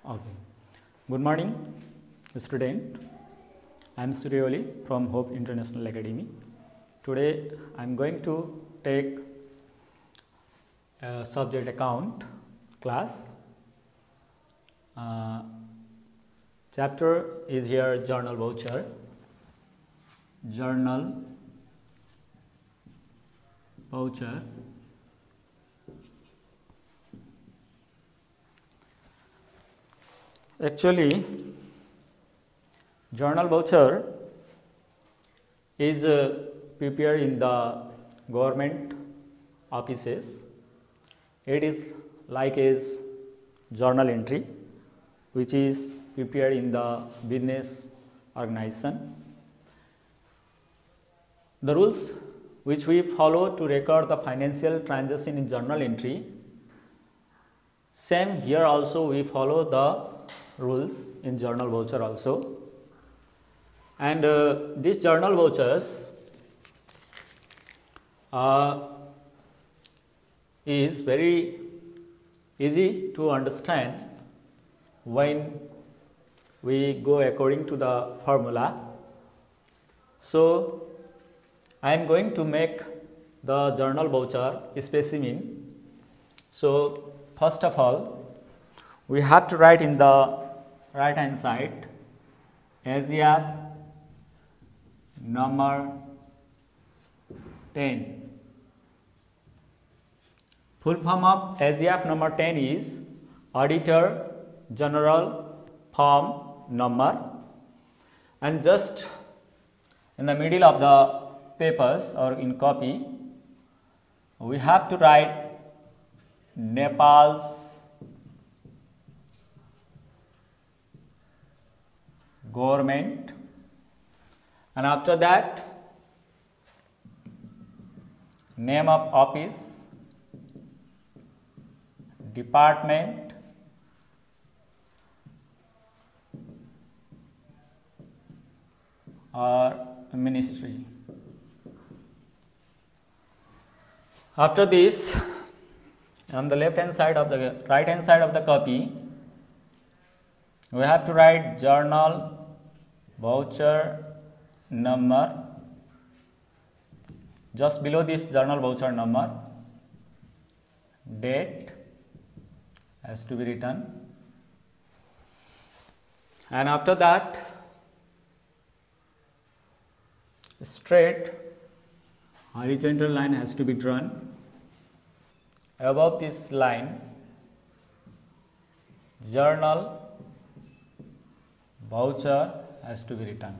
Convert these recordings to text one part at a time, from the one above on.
Okay. Good morning, student. I am Suryoli from Hope International Academy. Today I am going to take a subject account class. Chapter is here journal voucher. Journal voucher. Actually, journal voucher is prepared in the government offices. It is like a journal entry which is prepared in the business organization. The rules which we follow to record the financial transaction in journal entry, same here also we follow the rules in journal voucher also. And these journal vouchers is very easy to understand when we go according to the formula. So I am going to make the journal voucher specimen. So first of all, we have to write in the right hand side ASIAP number 10. Full form of ASIAP number 10 is Auditor General Form number, and just in the middle of the papers or in copy we have to write Nepal's government, and after that name of office, department, or ministry. After this, on the left hand side of the right hand side of the copy we have to write journal voucher number. Just below this journal voucher number, date has to be written, and after that straight horizontal line has to be drawn. Above this line, journal voucher has to be written.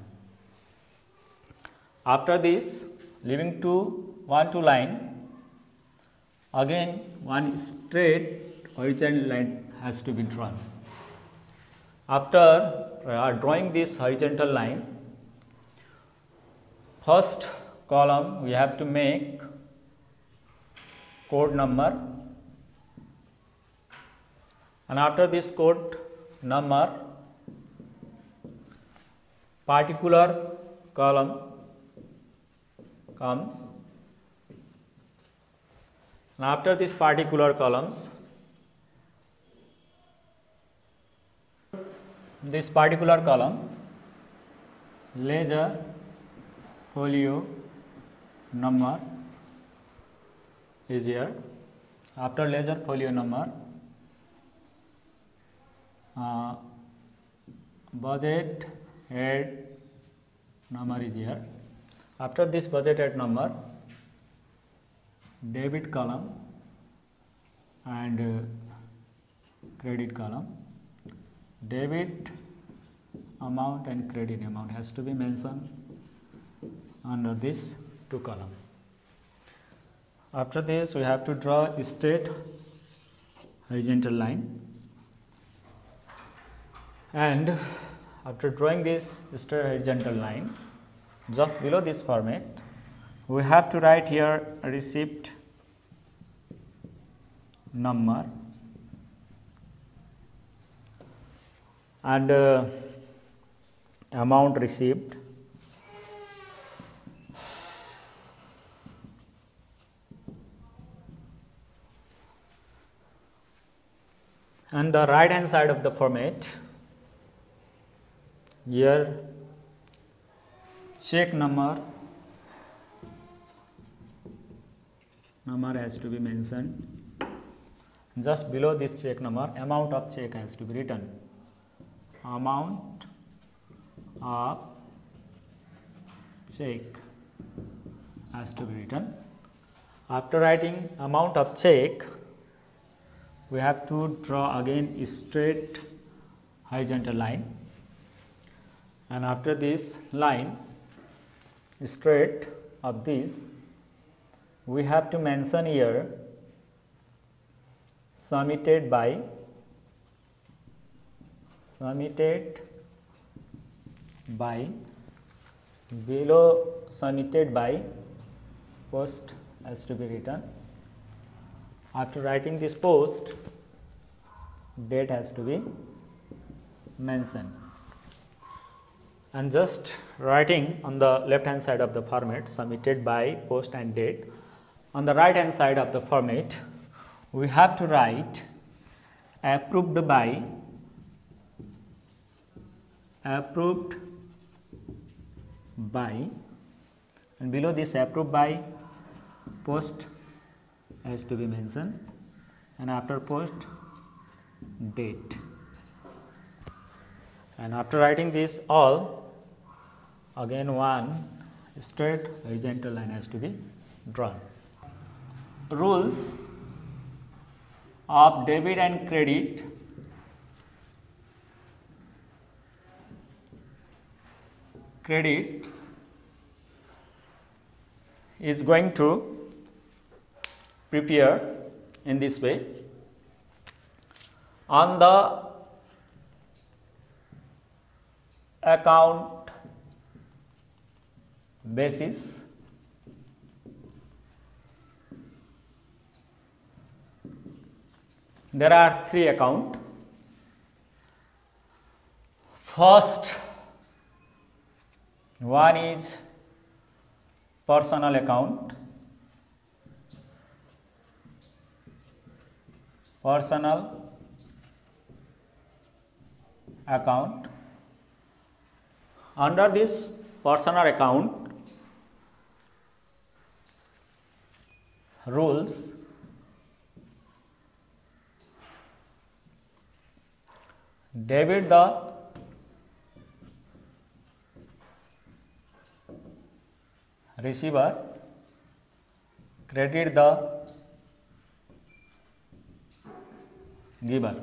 After this, leaving two line, again one straight horizontal line has to be drawn. After drawing this horizontal line, first column we have to make code number, and after this code number, particular column comes, and after this particular columns, this particular column ledger folio number is here. After ledger folio number, budget head number is here. After this budget head number, debit column and credit column. Debit amount and credit amount has to be mentioned under this two column. After this we have to draw a straight horizontal line, and after drawing this straight horizontal line, just below this format we have to write here receipt number and amount received, And the right hand side of the format, here check number has to be mentioned. Just below this check number, amount of check has to be written. Amount of check has to be written. After writing amount of check, we have to draw again a straight horizontal line, and after this line straight of this, we have to mention here submitted by, below submitted by post has to be written. After writing this post, date has to be mentioned, and just writing on the left hand side of the format submitted by, post and date. On the right hand side of the format, we have to write approved by, and below this approved by, post has to be mentioned, and after post, date. And after writing this all, again one straight horizontal line has to be drawn. Rules of debit and credit. Credit is going to prepare in this way. On the account basis, there are 3 accounts. First one is personal account, Under this personal account, rules debit the receiver, credit the giver,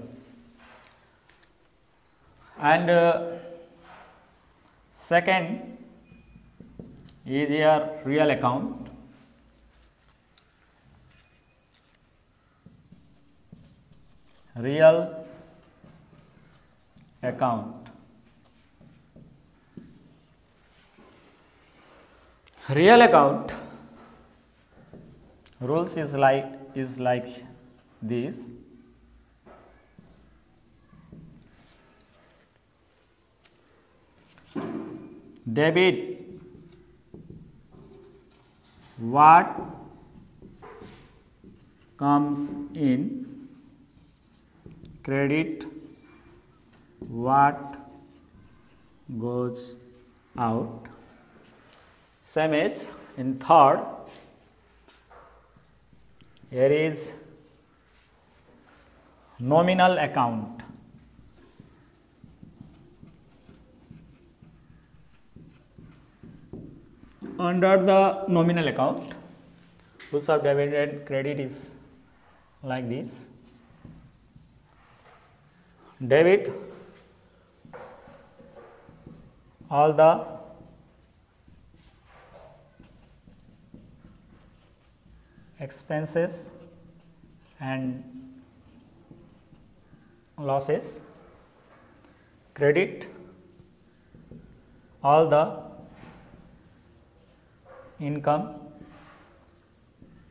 and second is your real account, real account. Real account rules is like this. Debit what comes in, credit what goes out. Same as in third, here is nominal account. Under the nominal account, rules of debit and credit is like this. Debit all the expenses and losses, credit all the income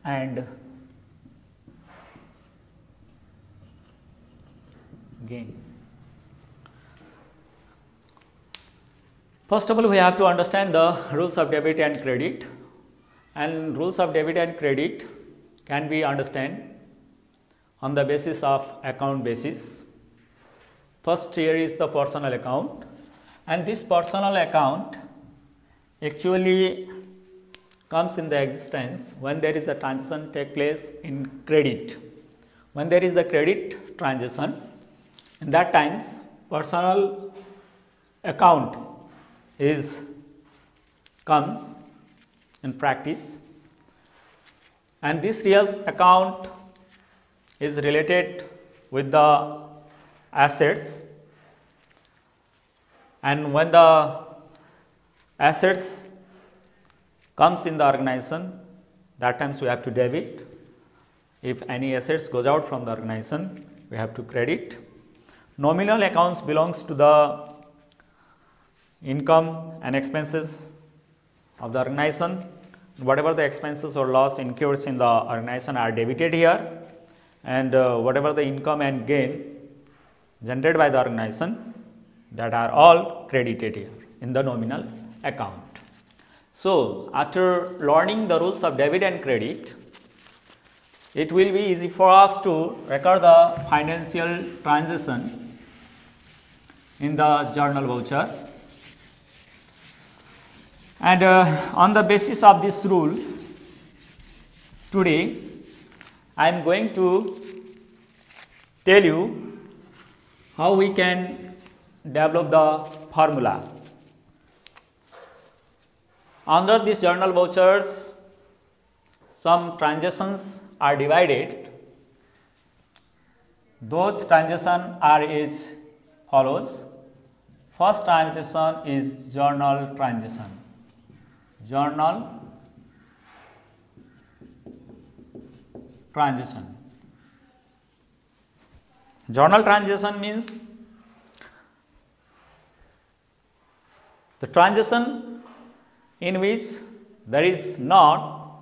and gain. First of all, we have to understand the rules of debit and credit, and rules of debit and credit can be understand on the basis of account basis. First here is the personal account, and this personal account actually comes in the existence when there is a transaction take place in credit. When there is the credit transaction, in that times personal account comes in practice, and this real account is related with the assets, and when the assets comes in the organization, that times we have to debit. If any assets goes out from the organization, we have to credit. Nominal accounts belongs to the income and expenses of the organization. Whatever the expenses or loss incurred in the organization are debited here, and whatever the income and gain generated by the organization, that are all credited here in the nominal account. So, after learning the rules of debit and credit, it will be easy for us to record the financial transaction in the journal voucher. And on the basis of this rule, today I am going to tell you how we can develop the formula. Under these journal vouchers, some transactions are divided. Those transactions are as follows. First transaction is journal transaction. Journal transaction. Journal transaction means the transaction in which there is not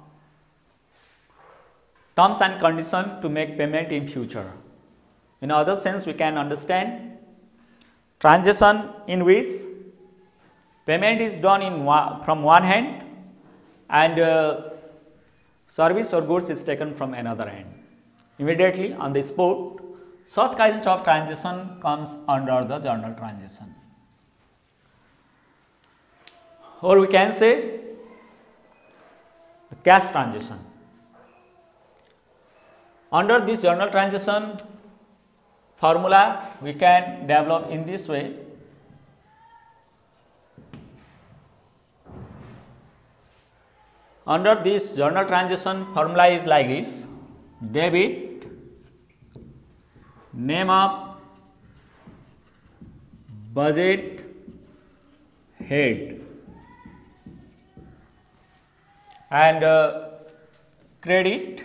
terms and condition to make payment in future. In other sense, we can understand transaction in which payment is done from one hand, and service or goods is taken from another hand. Immediately on the spot, such kind of transaction comes under the journal transaction. Or we can say the cash transaction. Under this journal transaction formula, we can develop in this way. Under this journal transaction formula is like this: debit, name of budget head, and credit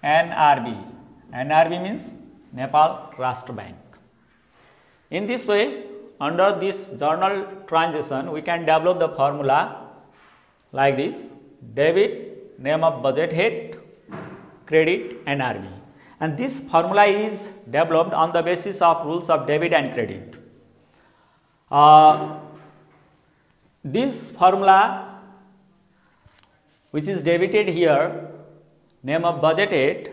NRB. NRB means Nepal Rashtra Bank. In this way, under this journal transaction, we can develop the formula like this: debit, name of budget head, credit NRB. And this formula is developed on the basis of rules of debit and credit. This formula, which is debited here, name of budget head,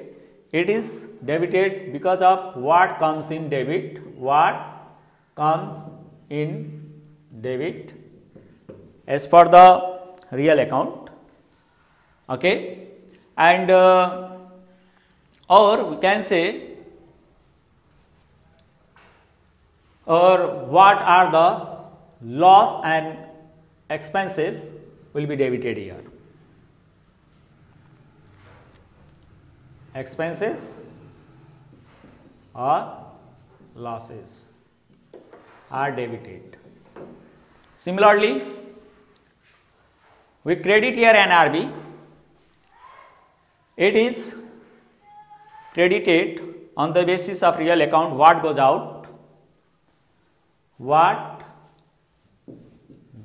it is debited because of what comes in debit, what comes in debit as per the real account, okay. And or we can say, or what are the loss and expenses will be debited here. Expenses or losses are debited. Similarly, we credit here NRB. It is credited on the basis of real account, what goes out, what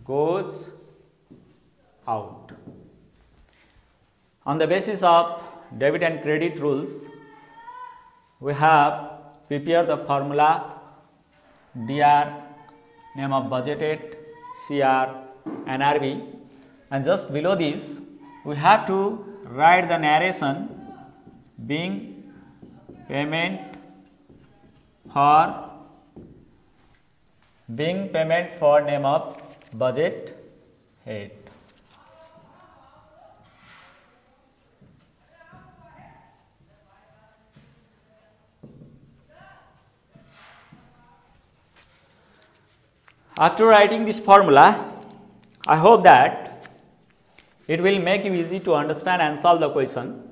goes out. On the basis of debit and credit rules, we have prepared the formula DR, name of budgeted, CR, NRB, and just below this we have to write the narration being payment for being payment for name of budget head. After writing this formula, I hope that it will make you easy to understand and solve the question.